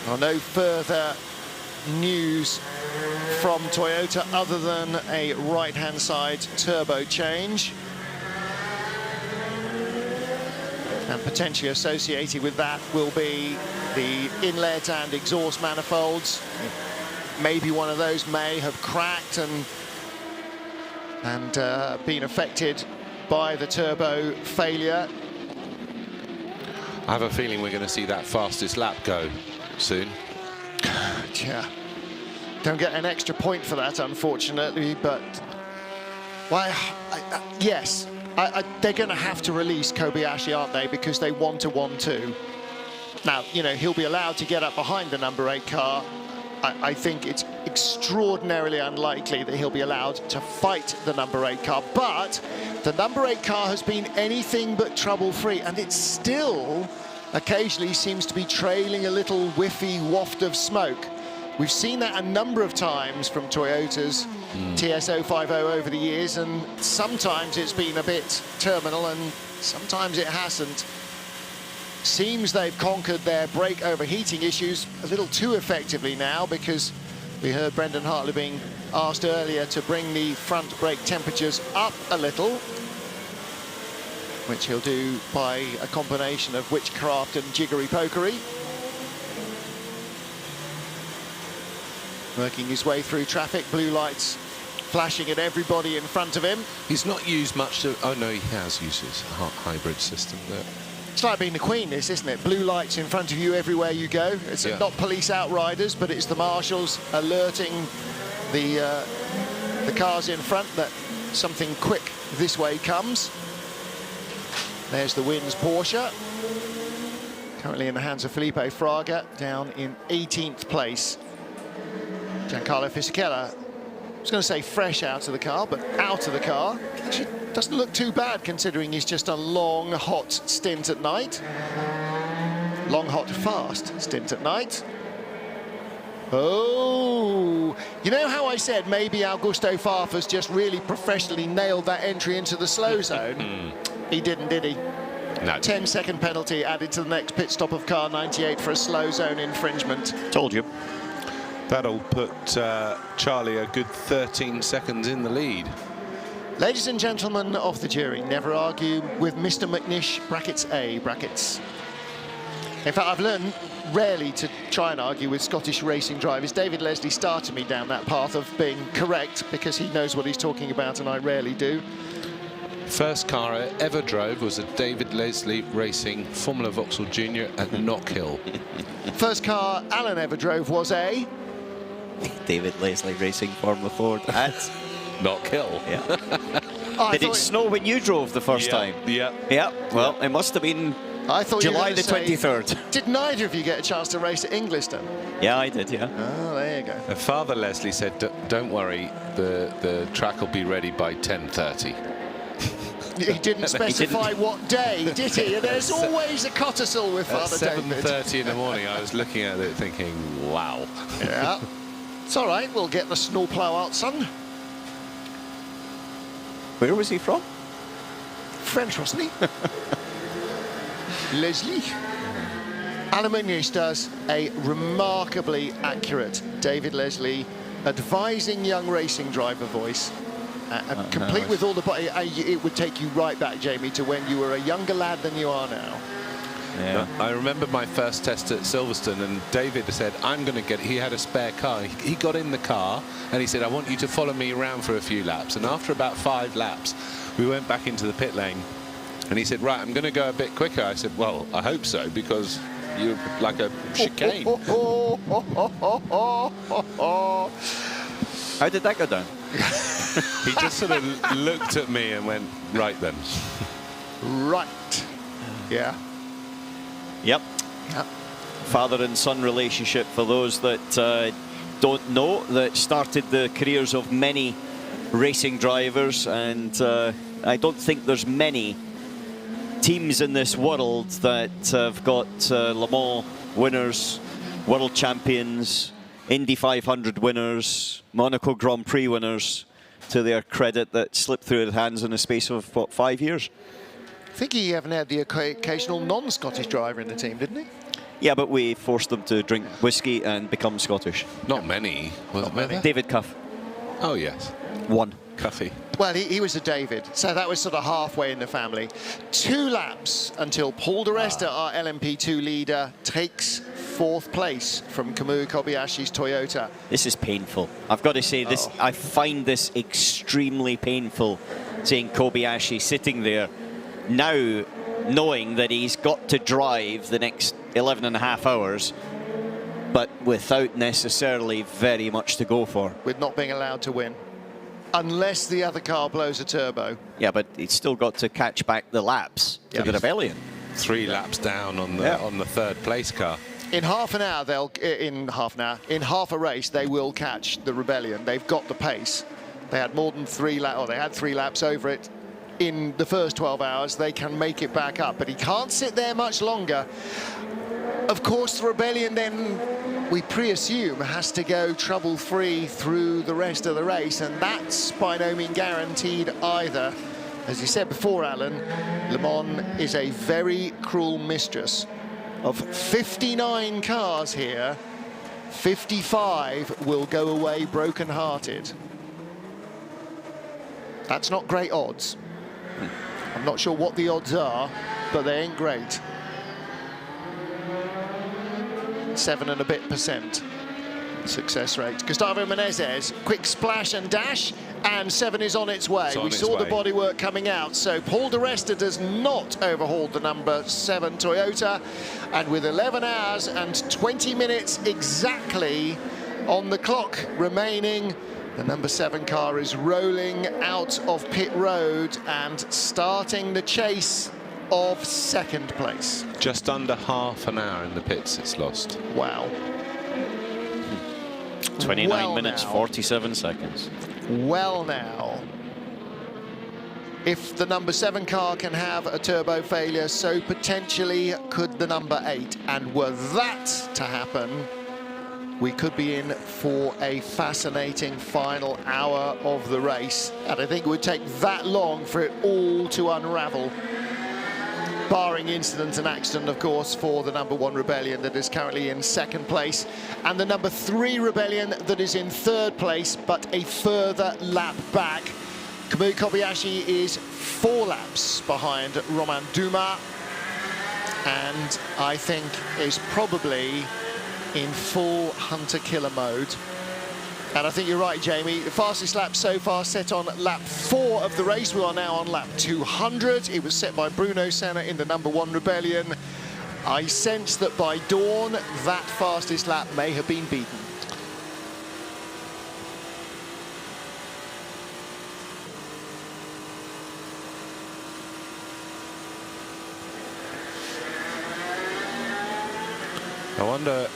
Well, no further news from Toyota other than a right-hand side turbo change. And potentially associated with that will be the inlet and exhaust manifolds. Maybe one of those may have cracked and been affected by the turbo failure. I have a feeling we're going to see that fastest lap go soon. Yeah, don't get an extra point for that, unfortunately, but well, yes, they're going to have to release Kobayashi, aren't they, because they want a 1-2. Now, you know, he'll be allowed to get up behind the number 8 car. I think it's extraordinarily unlikely that he'll be allowed to fight the number 8 car, but the number 8 car has been anything but trouble-free, and it still occasionally seems to be trailing a little whiffy waft of smoke. We've seen that a number of times from Toyota's TS050 over the years, and sometimes it's been a bit terminal and sometimes it hasn't. Seems they've conquered their brake overheating issues a little too effectively now, because We heard Brendan Hartley being asked earlier to bring the front brake temperatures up a little, which he'll do by a combination of witchcraft and jiggery-pokery. Working his way through traffic, blue lights flashing at everybody in front of him. He's not used much to... Oh, no, he has used his hybrid system there. It's like being the Queen, this, isn't it? Blue lights in front of you everywhere you go. It's not police outriders, but it's the marshals alerting the cars in front that something quick this way comes. There's the Wins Porsche. Currently in the hands of Felipe Fraga, down in 18th place. Giancarlo Fisichella, I was going to say fresh out of the car, but out of the car. Actually, doesn't look too bad considering he's just a long, hot stint at night. Long, hot, fast stint at night. Oh, you know how I said maybe Augusto Farfus just really professionally nailed that entry into the slow zone? He didn't, did he? No. 10-second penalty added to the next pit stop of car 98 for a slow zone infringement. Told you. That'll put Charlie a good 13 seconds in the lead. Ladies and gentlemen of the jury, never argue with Mr. McNish, brackets A, brackets. In fact, I've learned rarely to try and argue with Scottish racing drivers. David Leslie started me down that path of being correct because he knows what he's talking about and I rarely do. First car I ever drove was a David Leslie Racing Formula Vauxhall Junior at Knockhill. First car Alan ever drove was a... David Leslie Racing Formula Ford at Knockhill. Yeah. Did it snow when you drove the first time? Yeah. Yeah. Well, it must have been July the 23rd. Did neither of you get a chance to race at Ingliston? Yeah, I did, yeah. Oh, there you go. Father Leslie said, don't worry, the track will be ready by 10:30. He didn't specify what day, did he? And there's always a codicil with Father David. At 7:30 in the morning, I was looking at it thinking, wow. Yeah. It's all right, we'll get the snowplow out, son. Where was he from? French, wasn't he? Leslie. Alan McNish does a remarkably accurate David Leslie advising young racing driver voice. Complete with all the... it would take you right back, Jamie, to when you were a younger lad than you are now. Yeah. I remember my first test at Silverstone, and David said, I'm going to get... He had a spare car. He got in the car, and he said, I want you to follow me around for a few laps. And after about 5 laps, we went back into the pit lane, and he said, right, I'm going to go a bit quicker. I said, well, I hope so, because you're like a chicane. How did that go down? He just sort of looked at me and went, right then. Right. Yeah. Yep. Yep. Father and son relationship, for those that don't know, that started the careers of many racing drivers, and I don't think there's many teams in this world that have got Le Mans winners, world champions, Indy 500 winners, Monaco Grand Prix winners to their credit that slipped through his hands in the space of, what, 5 years? I think he even had the occasional non-Scottish driver in the team, didn't he? Yeah, but we forced them to drink whiskey and become Scottish. Not many. Not many. David Cuff. Oh, yes. One. Cuffy. Well, he was a David, so that was sort of halfway in the family. 2 laps until Paul Di Resta, our LMP2 leader, takes 4th place from Kamui Kobayashi's Toyota. This is painful. I've got to say this. I find this extremely painful, seeing Kobayashi sitting there now, knowing that he's got to drive the next 11 and a half hours, but without necessarily very much to go for. With not being allowed to win. Unless the other car blows a turbo. Yeah, but he's still got to catch back the laps to the Rebellion. 3 laps down on the 3rd place car. In half an hour, in half a race, they will catch the Rebellion. They've got the pace. They had more than 3 laps, or they had 3 laps over it in the first 12 hours. They can make it back up, but he can't sit there much longer. Of course, the Rebellion then, we pre-assume, has to go trouble-free through the rest of the race, and that's by no means guaranteed either. As you said before, Alan, Le Mans is a very cruel mistress. Of 59 cars here, 55 will go away broken-hearted. That's not great odds. I'm not sure what the odds are, but they ain't great. 7 and a bit % success rate. Gustavo Menezes, quick splash and dash, and 7 is on its way. We saw the bodywork coming out, so Paul di Resta does not overhaul the number 7 Toyota, and with 11 hours and 20 minutes exactly on the clock remaining, the number 7 car is rolling out of pit road and starting the chase of 2nd place. Just under half an hour in the pits it's lost. Wow. 29 minutes, 47 seconds. Well now, if the number 7 car can have a turbo failure, so potentially could the number 8. And were that to happen, we could be in for a fascinating final hour of the race. And I think it would take that long for it all to unravel. Barring incident and accident, of course, for the number 1 Rebellion that is currently in 2nd place, and the number 3 Rebellion that is in 3rd place, but a further lap back. Kamui Kobayashi is 4 laps behind Romain Dumas, and I think is probably in full hunter-killer mode. And I think you're right, Jamie. The fastest lap so far set on lap 4 of the race. We are now on lap 200. It was set by Bruno Senna in the number 1 Rebellion. I sense that by dawn, that fastest lap may have been beaten. I wonder...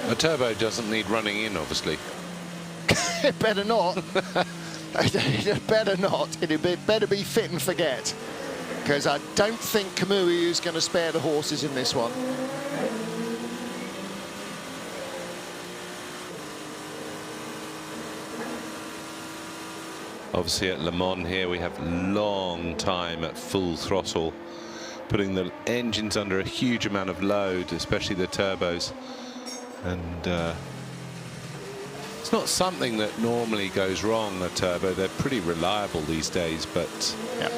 A turbo doesn't need running in, obviously. It better not. It better not. It better be fit and forget. Because I don't think Kamui is going to spare the horses in this one. Obviously at Le Mans here we have long time at full throttle, putting the engines under a huge amount of load, especially the turbos. And it's not something that normally goes wrong, a turbo. They're pretty reliable these days, but yep.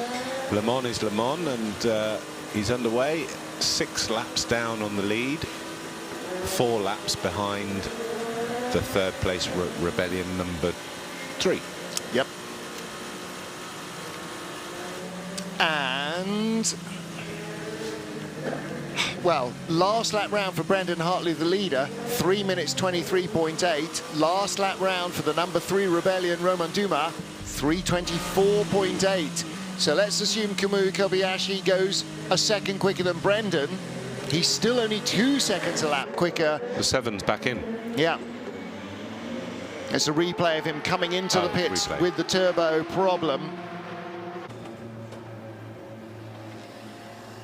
Le Mans is Le Mans, and he's underway, 6 laps down on the lead, 4 laps behind the 3rd place Rebellion number 3. Yep. And... well, last lap round for Brendan Hartley, the leader, 3 minutes 23.8. Last lap round for the number 3 Rebellion, Romain Dumas, 3:24.8. So let's assume Kamui Kobayashi goes a second quicker than Brendan. He's still only 2 seconds a lap quicker. The 7's back in. Yeah. It's a replay of him coming into the pits with the turbo problem.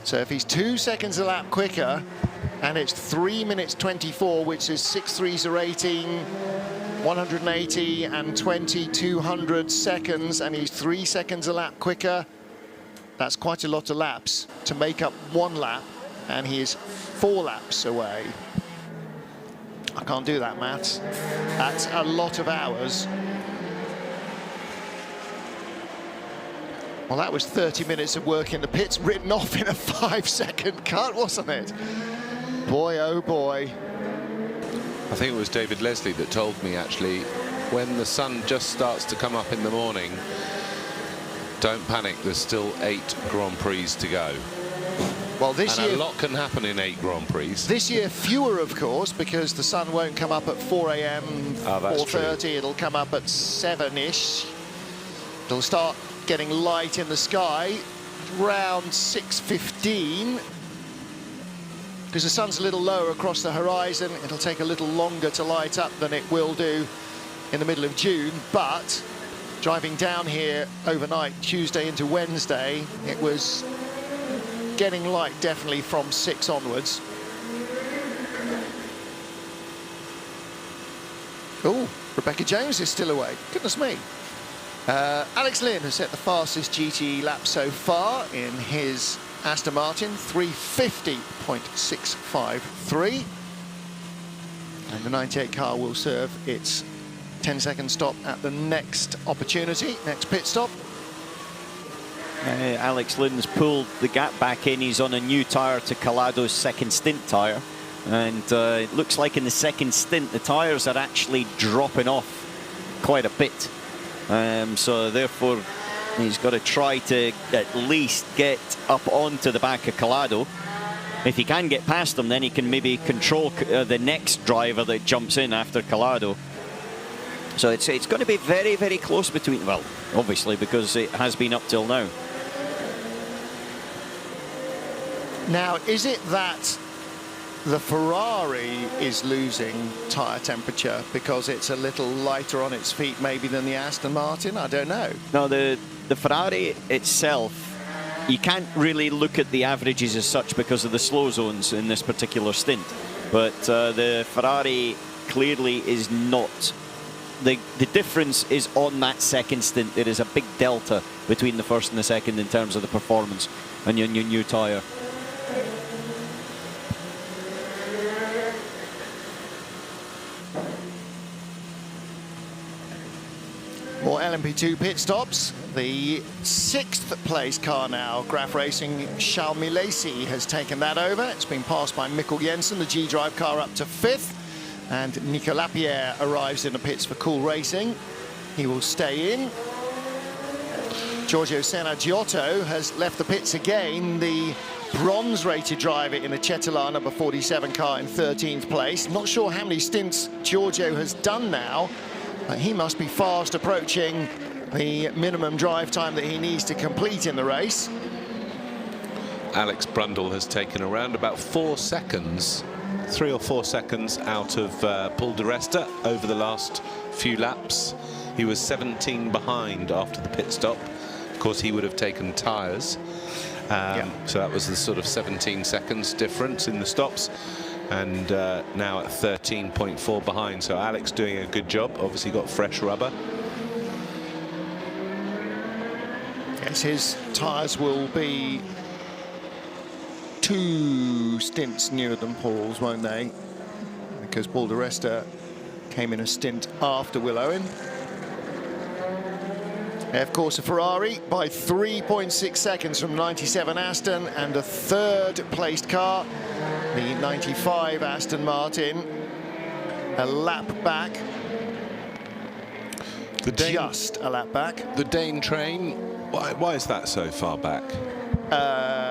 So if he's 2 seconds a lap quicker, and it's 3 minutes 24, which is 6.3s are 18, 180 and 20, 200 seconds, and he's 3 seconds a lap quicker, that's quite a lot of laps to make up 1 lap, and he is 4 laps away. I can't do that, Matt. That's a lot of hours. Well, that was 30 minutes of work in the pits written off in a 5-second cut, wasn't it? Boy, oh boy. I think it was David Leslie that told me, actually, when the sun just starts to come up in the morning, don't panic, there's still 8 Grand Prix to go. Well, this and year... a lot can happen in 8 Grand Prix. This year, fewer, of course, because the sun won't come up at 4 a.m., 4:30. It'll come up at 7-ish. It'll start getting light in the sky around 6:15, because the sun's a little lower across the horizon. It'll take a little longer to light up than it will do in the middle of June, but driving down here overnight, Tuesday into Wednesday, it was getting light definitely from 6 onwards. Oh, Rebecca Jones is still away. Goodness me. Alex Lynn has set the fastest GT lap so far in his Aston Martin, 3:50.653. And the 98 car will serve its 10-second stop at the next opportunity, next pit stop. Alex Lynn's pulled the gap back in. He's on a new tyre to Calado's second stint tyre. And it looks like in the second stint, the tyres are actually dropping off quite a bit. So therefore, he's got to try to at least get up onto the back of Calado. If he can get past him, then he can maybe control the next driver that jumps in after Calado. So it's going to be very, very close between, well, obviously, because it has been up till now. Now, is it that the Ferrari is losing tyre temperature because it's a little lighter on its feet maybe than the Aston Martin? I don't know. No, the Ferrari itself, you can't really look at the averages as such because of the slow zones in this particular stint. But the Ferrari clearly is not. The difference is on that second stint. There is a big delta between the first and the second in terms of the performance on your new tyre. More LMP2 pit stops. The 6th place car now, Graf Racing, Charles Milesi has taken that over. It's been passed by Mikkel Jensen, the G-Drive car up to 5th. And Nico Lapierre arrives in the pits for Cool Racing. He will stay in. Giorgio Senna-Giotto has left the pits again. The bronze-rated driver in the Cetala number 47 car in 13th place. Not sure how many stints Giorgio has done now, but he must be fast approaching the minimum drive time that he needs to complete in the race. Alex Brundle has taken around about 4 seconds, 3 or 4 seconds out of Paul di Resta over the last few laps. He was 17 behind after the pit stop. Of course, he would have taken tyres. So that was the sort of 17 seconds difference in the stops. And now at 13.4 behind. So Alex doing a good job. Obviously got fresh rubber. Yes, his tyres will be 2 stints newer than Paul's, won't they? Because Paul di Resta came in a stint after Will Owen. Of course, a Ferrari by 3.6 seconds from 97 Aston, and a 3rd placed car, the 95 Aston Martin, a lap back. Just a lap back. The Dane train, why is that so far back?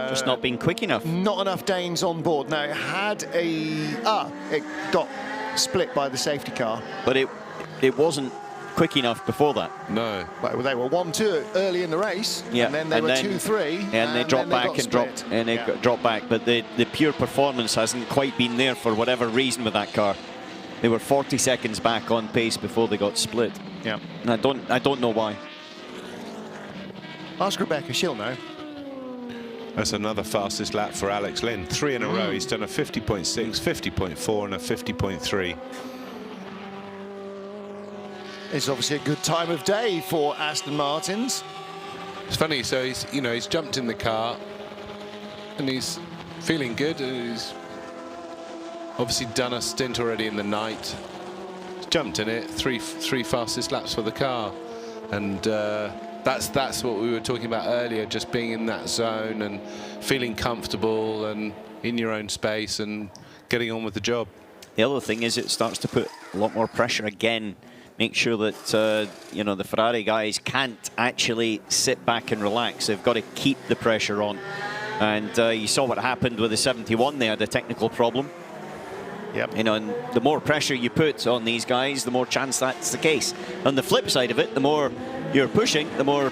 Just not being quick enough. Not enough Danes on board. Now, it had it got split by the safety car. But it wasn't quick enough before that. No. Well, they were 1-2 early in the race, and then they were 2-3, and they dropped back and got dropped back. But the pure performance hasn't quite been there for whatever reason with that car. They were 40 seconds back on pace before they got split. Yeah. And I don't know why. Ask Rebecca, she'll know. That's another fastest lap for Alex Lynn. 3 in a row. He's done a 50.6, 50.4, and a 50.3. It's obviously a good time of day for Aston Martins. It's funny, so he's jumped in the car and he's feeling good. He's obviously done a stint already in the night. He's jumped in it, three fastest laps for the car, and that's what we were talking about earlier, just being in that zone and feeling comfortable and in your own space and getting on with the job. The other thing is it starts to put a lot more pressure again. Make sure that the Ferrari guys can't actually sit back and relax. They've got to keep the pressure on. And you saw what happened with the 71. They had a technical problem. Yep. And the more pressure you put on these guys, the more chance that's the case. On the flip side of it, the more you're pushing, the more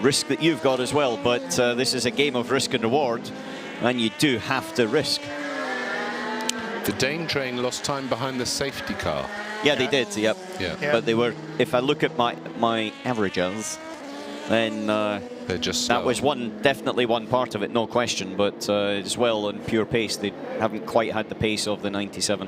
risk that you've got as well. But this is a game of risk and reward, and you do have to risk. The Dane train lost time behind the safety car. Yeah, they did. Yep. Yeah. But they were. If I look at my averages, then they're just that slow. was definitely one part of it, no question. But as well on pure pace, they haven't quite had the pace of the 97.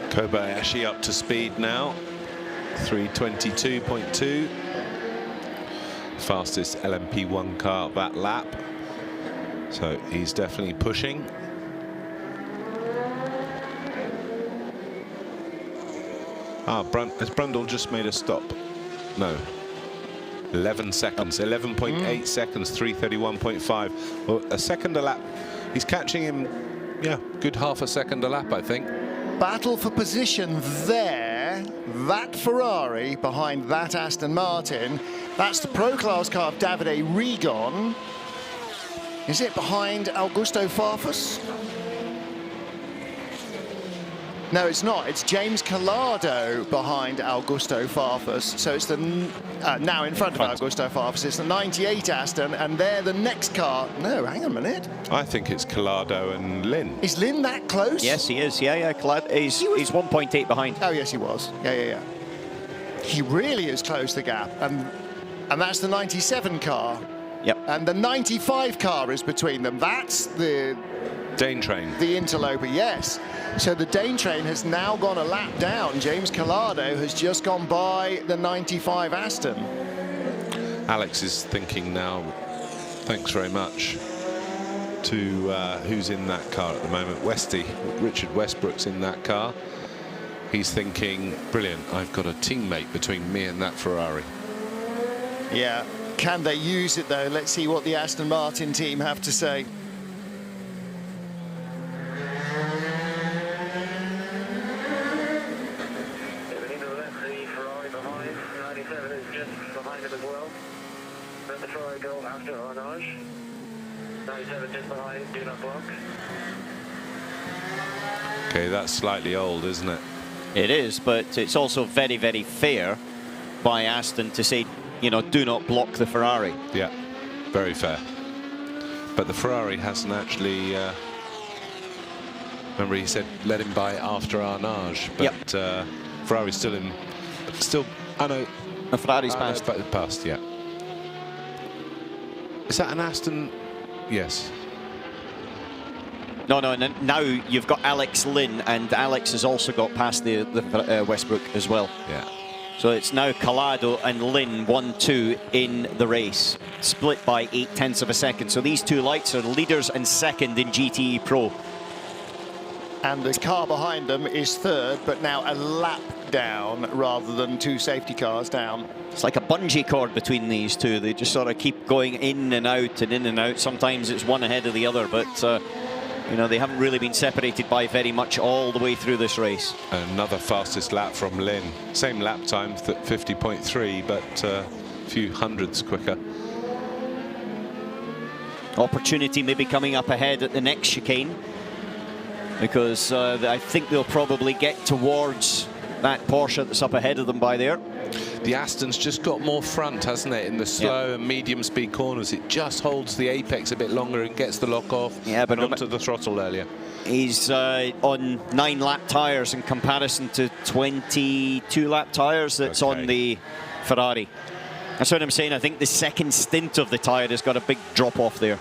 Kobayashi up to speed now. 3:22.2. Fastest LMP1 car that lap. So he's definitely pushing. Has Brundle just made a stop? No. 11 seconds, 11.8 seconds, 3:31.5. Well, a second a lap. He's catching him, yeah, good half a second a lap, I think. Battle for position there. That Ferrari behind that Aston Martin. That's the Pro Class car of Davide Rigon. Is it behind Augusto Farfus? No, it's not. It's James Collado behind Augusto Farfus. So it's the now in front of Augusto Farfus. It's the 98 Aston, and they're the next car. No, hang on a minute. I think it's Collado and Lynn. Is Lynn that close? Yes, he is. Yeah. He's 1.8 behind. Oh, yes, he was. Yeah. He really is close the gap, and that's the 97 car. Yep. And the 95 car is between them. That's the Dane train. The interloper, yes. So the Dane train has now gone a lap down. James Collado has just gone by the 95 Aston. Alex is thinking now, thanks very much to who's in that car at the moment. Richard Westbrook's in that car. He's thinking, brilliant, I've got a teammate between me and that Ferrari. Yeah, can they use it though? Let's see what the Aston Martin team have to say. Okay, that's slightly old, isn't it? It is, but it's also very, very fair by Aston to say, you know, do not block the Ferrari. Yeah, very fair. But the Ferrari hasn't actually... remember, he said let him by after Arnage, but Ferrari's still in... I know... The Ferrari's passed. Passed, yeah. Is that an Aston? Yes. No, now you've got Alex Lynn, and Alex has also got past the Westbrook as well. Yeah. So it's now Collado and Lynn 1-2 in the race, split by 0.8 of a second. So these two lights are leaders and second in GTE Pro. And the car behind them is third, but now a lap down rather than two safety cars down. It's like a bungee cord between these two. They just sort of keep going in and out and in and out. Sometimes it's one ahead of the other, but you know, they haven't really been separated by very much all the way through this race. Another fastest lap from Lynn. Same lap time, 50.3, but a few hundredths quicker. Opportunity maybe coming up ahead at the next chicane, because I think they'll probably get towards that Porsche that's up ahead of them by there. The Aston's just got more front, hasn't it, in the slow and medium speed corners. It just holds the apex a bit longer and gets the lock off. Yeah, but onto the throttle earlier. He's on 9-lap tyres in comparison to 22-lap tyres that's on the Ferrari. That's what I'm saying. I think the second stint of the tyre has got a big drop off there.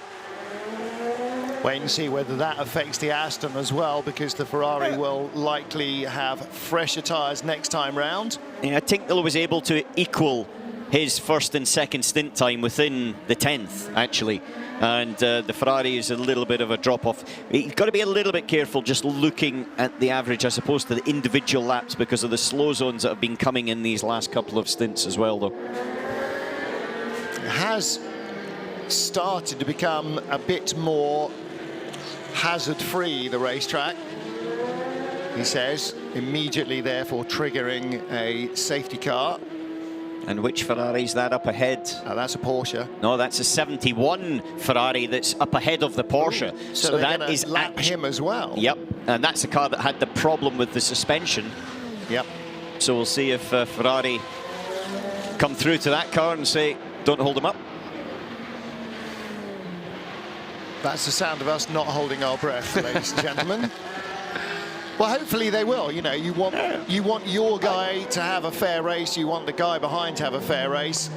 Wait and see whether that affects the Aston as well, because the Ferrari will likely have fresher tyres next time round. Yeah, Tinkel was able to equal his first and second stint time within the 10th, actually. And the Ferrari is a little bit of a drop-off. You've got to be a little bit careful just looking at the average as opposed to the individual laps, because of the slow zones that have been coming in these last couple of stints as well, though. It has started to become a bit more hazard-free, the racetrack, he says, immediately therefore triggering a safety car. And which Ferrari is that up ahead? That's a Porsche. No, that's a 71 Ferrari that's up ahead of the Porsche. Ooh, so that is lap him as well. Yep, and that's the car that had the problem with the suspension. Yep. So we'll see if Ferrari come through to that car and say, don't hold him up. That's the sound of us not holding our breath, ladies and gentlemen. Well, hopefully they will. You know, you want your guy to have a fair race. You want the guy behind to have a fair race.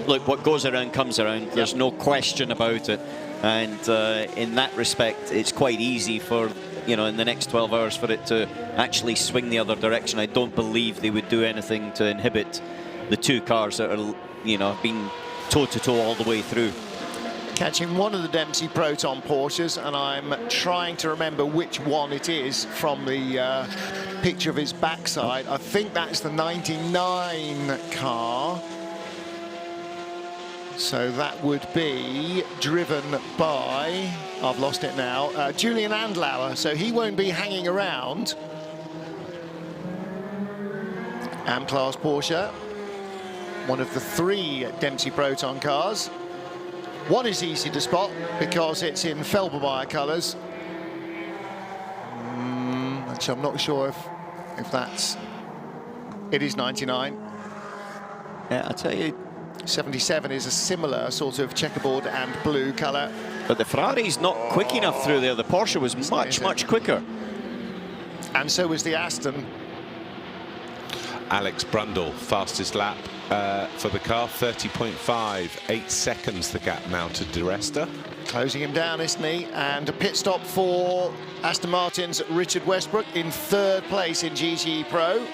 Look, what goes around comes around. There's no question about it. And in that respect, it's quite easy for, you know, in the next 12 hours for it to actually swing the other direction. I don't believe they would do anything to inhibit the two cars that are, you know, been toe-to-toe all the way through. Catching one of the Dempsey Proton Porsches, and I'm trying to remember which one it is from the picture of his backside. I think that's the 99 car. So that would be driven by, I've lost it now, Julian Andlauer. So he won't be hanging around. M-Class Porsche, one of the 3 Dempsey Proton cars. One is easy to spot because it's in Felbermeyer colours. Actually, I'm not sure if that's... It is 99. Yeah, I tell you. 77 is a similar sort of checkerboard and blue colour. But the Ferrari's not quick enough through there. The Porsche was much quicker. And so was the Aston. Alex Brundle, fastest lap for the car, 30.5. 8 seconds the gap now to Di Resta. Closing him down, isn't he? And a pit stop for Aston Martin's Richard Westbrook in 3rd place in GT Pro.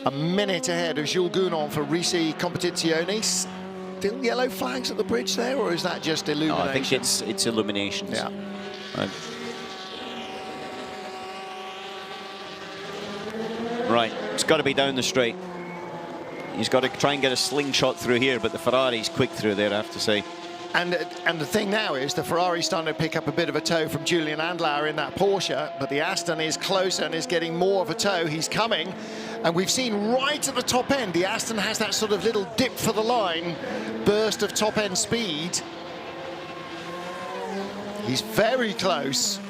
A minute ahead of Jules Gounon for Risi Competizione. Still yellow flags at the bridge there, or is that just illumination? No, I think it's illuminations. Yeah. Right, it's got to be down the straight. He's got to try and get a slingshot through here, but the Ferrari's quick through there, I have to say. And the thing now is the Ferrari's starting to pick up a bit of a toe from Julian Andlauer in that Porsche, but the Aston is closer and is getting more of a toe. He's coming, and we've seen right at the top end, the Aston has that sort of little dip for the line, burst of top end speed. He's very close.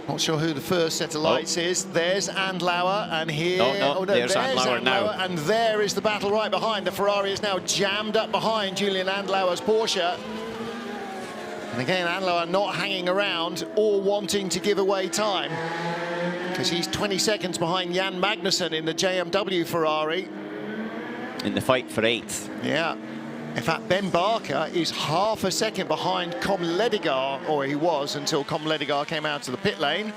Not sure who the first set of lights is. There's Andlauer, and here... No, there's Andlauer now. And there is the battle right behind. The Ferrari is now jammed up behind Julian Andlauer's Porsche. And again, Andlauer not hanging around or wanting to give away time, because he's 20 seconds behind Jan Magnussen in the JMW Ferrari. In the fight for 8th. Yeah. In fact, Ben Barker is half a second behind Com Ledigar, or he was until Com Ledigar came out to the pit lane.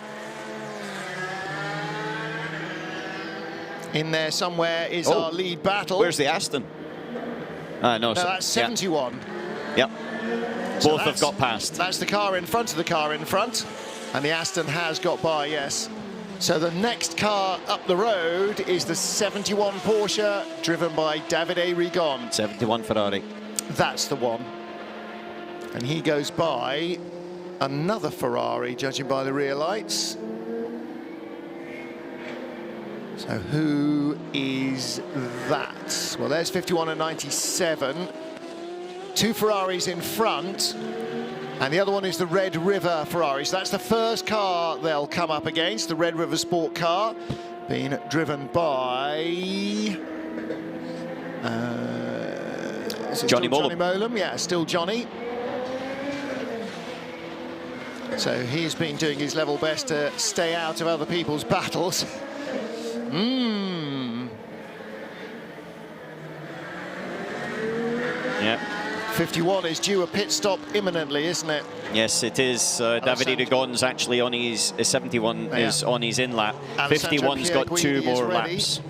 In there somewhere is our lead battle. Where's the Aston? No, that's 71. Yep. Both have got past. That's the car in front of the car in front, and the Aston has got by, yes. So the next car up the road is the 71 Porsche, driven by Davide Rigon. 71 Ferrari. That's the one. And he goes by another Ferrari, judging by the rear lights. So who is that? Well, there's 51 and 97. 2 Ferraris in front. And the other one is the Red River Ferrari. So that's the first car they'll come up against, the Red River Sport car, being driven by... Johnny Mollum. Johnny Mollum, yeah, still Johnny. So he's been doing his level best to stay out of other people's battles. Yeah. 51 is due a pit stop imminently, isn't it? Yes, it is. Davide Rigon's actually on his 71 is on his in lap. 51's got 2 more laps.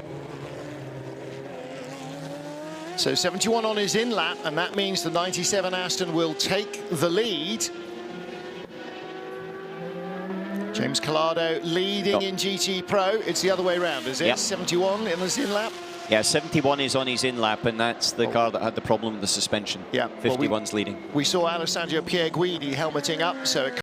So 71 on his in lap, and that means the 97 Aston will take the lead. James Collado leading in GT Pro. It's the other way around, is it? Yep. 71 in his in lap. Yeah, 71 is on his in lap, and that's the car that had the problem with the suspension. Yeah, 51's leading. We saw Alessandro Pierguidi helmeting up, so it